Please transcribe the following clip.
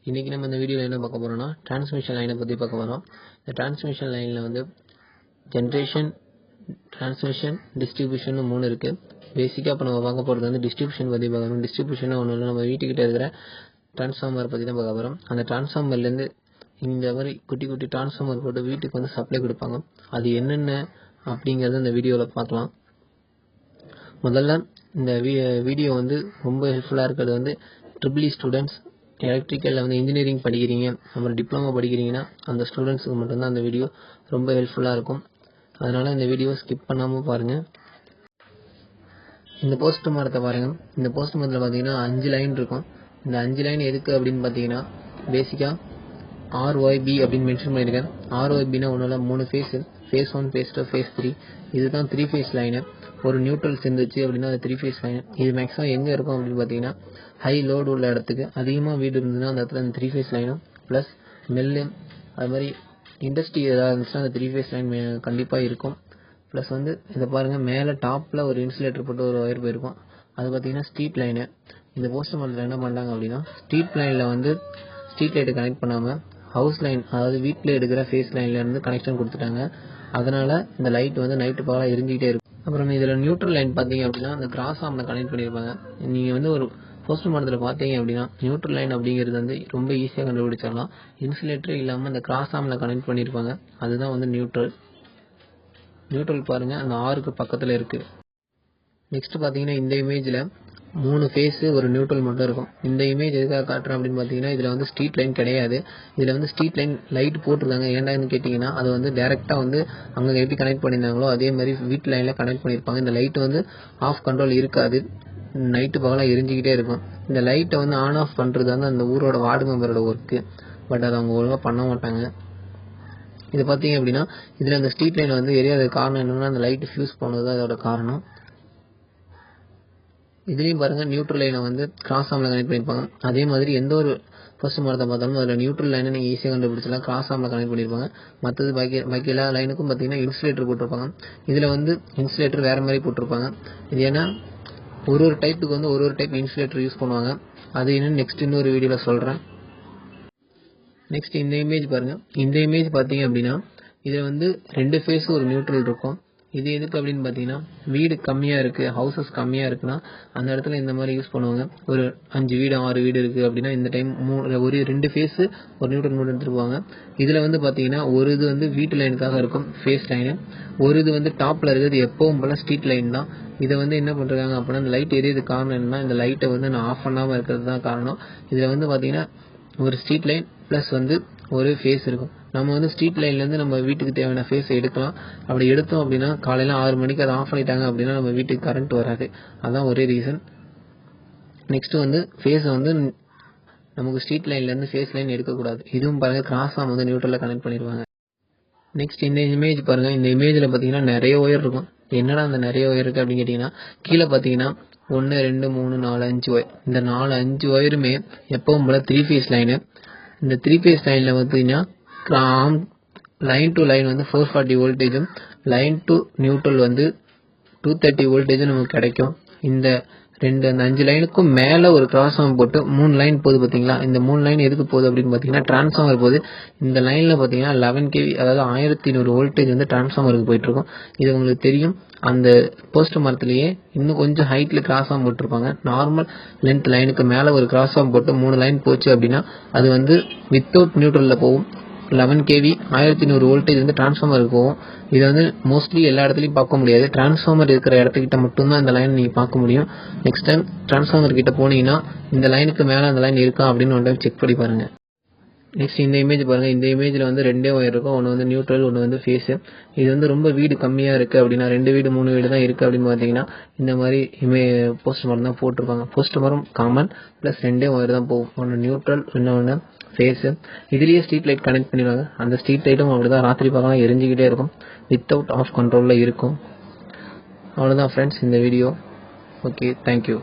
இன்றைக்கி நம்ம இந்த வீடியோவில் என்ன பார்க்க போகிறோம்னா டிரான்ஸ்மிஷன் லைனை பற்றி பார்க்க போகிறோம். இந்த டிரான்ஸ்மிஷன் லைனில் வந்து ஜென்ரேஷன், டிரான்ஸ்மிஷன், டிஸ்ட்ரிபியூஷன் 3 இருக்குது. பேசிக்காக இப்போ நம்ம பார்க்க போகிறது வந்து டிஸ்ட்ரிபியூஷன் பற்றி பார்க்கணும். டிஸ்ட்ரிபியூஷன் ஒன்றும் இல்லை, நம்ம வீட்டுக்கிட்ட இருக்கிற டிரான்ஸ்ஃபார்மர் பற்றி தான் பார்க்க போகிறோம். அந்த டிரான்ஸ்ஃபார்மர்லேருந்து இந்த மாதிரி குட்டி குட்டி டிரான்ஸ்ஃபார்மர் போட்டு வீட்டுக்கு வந்து சப்ளை கொடுப்பாங்க. அது என்னென்ன அப்படிங்கிறத இந்த வீடியோவில் பார்க்கலாம். முதல்ல இந்த வீடியோ வந்து ரொம்ப ஹெல்ப்ஃபுல்லாக இருக்கிறது வந்து ட்ரிபிள் ஸ்டூடெண்ட்ஸ், எலக்ட்ரிக்கலில் வந்து இன்ஜினியரிங் படிக்கிறீங்க, அப்புறம் டிப்ளமோ படிக்கிறீங்கன்னா அந்த ஸ்டூடெண்ட்ஸுக்கு மட்டும்தான் அந்த வீடியோ ரொம்ப ஹெல்ப்ஃபுல்லாக இருக்கும். அதனால் இந்த வீடியோ ஸ்கிப் பண்ணாமல் பாருங்கள். இந்த போஸ்ட் மரத்தை பாருங்கள். இந்த போஸ்ட் மரத்தில் பார்த்தீங்கன்னா 5 லைன் இருக்கும். இந்த 5 லைன் எதுக்கு அப்படின்னு பார்த்தீங்கன்னா பேசிக்காக RYB அப்படின்னு மென்ஷன் பண்ணியிருக்கேன். RYBனா ஒன்றும் இல்லை, 3 ஃபேஸு, ஃபேஸ் 1, ஃபேஸ் 2, ஃபேஸ் 3. இதுதான் 3 ஃபேஸ் லைனு. ஒரு நியூட்ரல் சேர்ந்துச்சு அப்படின்னா அது 3 ஃபேஸ் லைனு. இது மேக்ஸிமம் எங்கே இருக்கும் அப்படின்னு பார்த்தீங்கன்னா ஹை லோடு உள்ள இடத்துக்கு, அதிகமாக வீடு இருந்ததுன்னா அந்த இடத்துல அந்த 3 ஃபேஸ் லைனும் ப்ளஸ் நெல், அது மாதிரி இண்டஸ்ட்ரி ஏதாவது இருந்துச்சுன்னா அந்த 3 ஃபேஸ் லைன் கண்டிப்பாக இருக்கும். ப்ளஸ் வந்து இதை பாருங்கள், மேலே டாப்பில் ஒரு இன்சுலேட்டர் போட்டு ஒரு ஒயர் போயிருக்கும். அது பார்த்தீங்கன்னா ஸ்ட்ரீட் லைனு. இந்த போஸ்ட் மரத்தில் என்ன பண்ணுறாங்க அப்படின்னா ஸ்ட்ரீட் லைனில் வந்து ஸ்ட்ரீட் லைட்டை கனெக்ட் பண்ணாமல் ஹவுஸ் லைன், அதாவது வீட்டில் எடுக்கிற ஃபேஸ் லைன்லேருந்து கனெக்ஷன் கொடுத்துட்டாங்க. அதனால் இந்த லைட் வந்து நைட்டு பகலாக எரிஞ்சிக்கிட்டே இருக்கும். அப்புறம் இதில் நியூட்ரல் லைன் பார்த்தீங்க அப்படின்னா அந்த கிராஸ் ஆர்மில் கனெக்ட் பண்ணியிருப்பாங்க. நீங்கள் வந்து ஒரு போஸ்ட் மரத்தில் பார்த்தீங்க அப்படின்னா நியூட்ரல் லைன் அப்படிங்கிறது வந்து ரொம்ப ஈஸியாக கண்டுபிடிச்சிடலாம். இன்சுலேட்டரே இல்லாமல் அந்த கிராஸ் ஆர்மில் கனெக்ட் பண்ணியிருப்பாங்க. அதுதான் வந்து நியூட்ரல். பாருங்கள், அந்த ஆருக்கு பக்கத்தில் இருக்குது. நெக்ஸ்ட் பார்த்தீங்கன்னா இந்த இமேஜில் 3 ஃபேஸு ஒரு நியூட்ரல் மட்டும் இருக்கும். இந்த இமேஜ் எதுக்காக காட்டுறேன் அப்படின்னு பார்த்தீங்கன்னா இதில் வந்து ஸ்ட்ரீட் லைன் கிடையாது. இதில் வந்து ஸ்ட்ரீட் லைன் லைட் போட்டிருக்காங்க. ஏன்டான்னு கேட்டிங்கன்னா அது வந்து டேரெக்டாக வந்து அங்கே எப்படி கனெக்ட் பண்ணியிருந்தாங்களோ அதே மாதிரி வீட்டு லைனில் கனெக்ட் பண்ணியிருப்பாங்க. இந்த லைட்டு வந்து ஆஃப் கண்ட்ரோல் இருக்காது, நைட்டு பகலாக எரிஞ்சிக்கிட்டே இருக்கும். இந்த லைட்டை வந்து ஆன் ஆஃப் பண்ணுறது வந்து அந்த ஊரோட வார்டு மெம்பரோட ஒர்க்கு. பட் அதை அவங்க ஒழுங்காக பண்ண மாட்டாங்க. இது பார்த்தீங்க அப்படின்னா இதில் அந்த ஸ்ட்ரீட் லைன் வந்து எரியாத காரணம் என்னென்னா அந்த லைட்டு ஃபியூஸ் போனது தான் அதோட காரணம். இதுலேயும் பாருங்கள், நியூட்ரல் லைனை வந்து கிராஸ் ஆர்மில் கனெக்ட் பண்ணியிருப்பாங்க. அதே மாதிரி எந்த ஒரு ஃபர்ஸ்ட் மரத்தை பார்த்தாலும் அதில் நியூட்ரல் லைனை நீங்கள் ஈஸியாக கண்டுபிடிச்சலாம். கிராஸ் ஆர்மில் கனெக்ட் பண்ணியிருப்பாங்க. மற்றது பாக்கி எல்லா லைனுக்கும் பார்த்தீங்கன்னா இன்சுலேட்டர் போட்டிருப்பாங்க. இதில் வந்து இன்சுலேட்டர் வேறு மாதிரி போட்டிருப்பாங்க. இது ஏன்னா ஒரு டைப்புக்கு வந்து ஒரு டைப் இன்சுலேட்டர் யூஸ் பண்ணுவாங்க. அது என்னன்னு நெக்ஸ்ட் இன்னொரு வீடியோவில் சொல்கிறேன். நெக்ஸ்ட் இந்த இமேஜ் பாருங்கள். இந்த இமேஜ் பார்த்தீங்க அப்படின்னா இதில் வந்து 2 ஃபேஸும் ஒரு நியூட்ரல் இருக்கும். இது எதுக்கு அப்படின்னு பார்த்தீங்கன்னா வீடு கம்மியாக இருக்குது, ஹவுசஸ் கம்மியாக இருக்குன்னா அந்த இடத்துல இந்த மாதிரி யூஸ் பண்ணுவாங்க. ஒரு 5 வீடு 6 வீடு இருக்குது அப்படின்னா இந்த டைம் 2 ஃபேஸு ஒரு நியூட்ரல் மட்டும் எடுத்துருப்பாங்க. இதில் வந்து பார்த்தீங்கன்னா ஒரு இது வந்து வீட்டு லைனுக்காக இருக்கும் ஃபேஸ் லைனு, ஒரு இது வந்து டாப்பில் இருக்கிறது எப்பவும் போல் ஸ்ட்ரீட் லைன் தான். இதை வந்து என்ன பண்ணுறாங்க அப்படின்னா இந்த லைட் எரியதுக்கு காரணம் என்னன்னா இந்த லைட்டை வந்து நான் ஆஃப் பண்ணாமல் இருக்கிறது தான் காரணம். இதில் வந்து பார்த்தீங்கன்னா ஒரு ஸ்ட்ரீட் லைன் ப்ளஸ் வந்து ஒரு ஃபேஸ் இருக்கும். நம்ம வந்து ஸ்ட்ரீட் லைன்லேருந்து நம்ம வீட்டுக்கு தேவையான ஃபேஸ் எடுக்கலாம். அப்படி எடுத்தோம் அப்படின்னா காலையில் 6 மணிக்கு அதை ஆஃப் பண்ணிட்டாங்க அப்படின்னா நம்ம வீட்டுக்கு கரண்ட் வராது. அதுதான் ஒரே ரீசன். நெக்ஸ்ட்டு வந்து ஃபேஸை வந்து நமக்கு ஸ்ட்ரீட் லைன்லேருந்து ஃபேஸ் லைன் எடுக்கக்கூடாது. இதுவும் பாருங்கள், கிராஸ் ஆர்ம் வந்து நியூட்ரலில் கனெக்ட் பண்ணிடுவாங்க. நெக்ஸ்ட் இந்த இமேஜ் பாருங்கள். இந்த இமேஜில் பார்த்தீங்கன்னா நிறைய ஒயர் இருக்கும். என்னடா அந்த நிறைய ஒயர் இருக்குது அப்படின்னு கேட்டிங்கன்னா கீழே பார்த்தீங்கன்னா 1 2 3 4 5 ஒயர். இந்த 4-5 ஒயருமே எப்பவும் போல் 3 ஃபேஸ் லைனு. இந்த 3 ஃபேஸ் லைனில் பார்த்தீங்கன்னா லைன் டு லைன் வந்து 440 வோல்டேஜும், லைன் டு நியூட்ரல் வந்து 230 வோல்டேஜும் நமக்கு கிடைக்கும். இந்த 5 லைனுக்கும் மேலே ஒரு கிராஸ் ஆர்ம் போட்டு 3 லைன் போகுது பார்த்தீங்களா. இந்த 3 லைன் எதுக்கு போகுது அப்படின்னு பார்த்தீங்கன்னா டிரான்ஸ்ஃபார்மர் போகுது. இந்த லைனில் பார்த்தீங்கன்னா 11 kV, அதாவது 1100 வோல்டேஜ் வந்து டிரான்ஸ்ஃபார்மருக்கு போயிட்டுருக்கும். இது உங்களுக்கு தெரியும். அந்த போஸ்ட் மரத்துலேயே இன்னும் கொஞ்சம் ஹைட்டில் கிராஸ் ஆர்ம் போட்டிருப்பாங்க. நார்மல் லென்த் லைனுக்கு மேலே ஒரு கிராஸ் ஆர்ம் போட்டு 3 லைன் போச்சு அப்படின்னா அது வந்து வித்தவுட் நியூட்ரலில் போகும். 11 kV 1100 வோல்டேஜ் வந்து டிரான்ஸ்ஃபார்மருக்கு போகும். இது வந்து மோஸ்ட்லி எல்லா இடத்துலையும் பார்க்க முடியாது. டிரான்ஸ்ஃபார்மர் இருக்கிற இடத்துக்கிட்ட மட்டும்தான் இந்த லைன் நீங்கள் பார்க்க முடியும். நெக்ஸ்ட் டைம் டிரான்ஸ்ஃபார்மர் கிட்ட போனீங்கன்னா இந்த லைனுக்கு மேலே அந்த லைன் இருக்கா அப்படின்னு ஒன் டைம் செக் பண்ணி பாருங்கள். நெக்ஸ்ட் இந்த இமேஜ் பாருங்கள். இந்த இமேஜில் வந்து 2 ஒயர் இருக்கும். ஒன்று வந்து நியூட்ரல், ஒன்று வந்து ஃபேஸு. இது வந்து ரொம்ப வீடு கம்மியாக இருக்குது அப்படின்னா 2 வீடு 3 வீடு தான் இருக்குது அப்படின்னு பார்த்தீங்கன்னா இந்த மாதிரி போஸ்ட் மரம் தான் போட்டிருப்பாங்க. போஸ்ட் மரம் காமன் ப்ளஸ் 2 ஒயர் தான் போகும். ஒன்று நியூட்ரல், இன்னொன்று ஃபேஸு. இதுலேயே ஸ்ட்ரீட் லைட் கனெக்ட் பண்ணிடுவாங்க. அந்த ஸ்ட்ரீட் லைட்டும் அப்படி தான் ராத்திரி பகலாம் எரிஞ்சிக்கிட்டே இருக்கும். வித்தவுட் ஆஃப் கண்ட்ரோலில் இருக்கும். அவ்வளோதான் ஃப்ரெண்ட்ஸ் இந்த வீடியோ. Okay, thank you.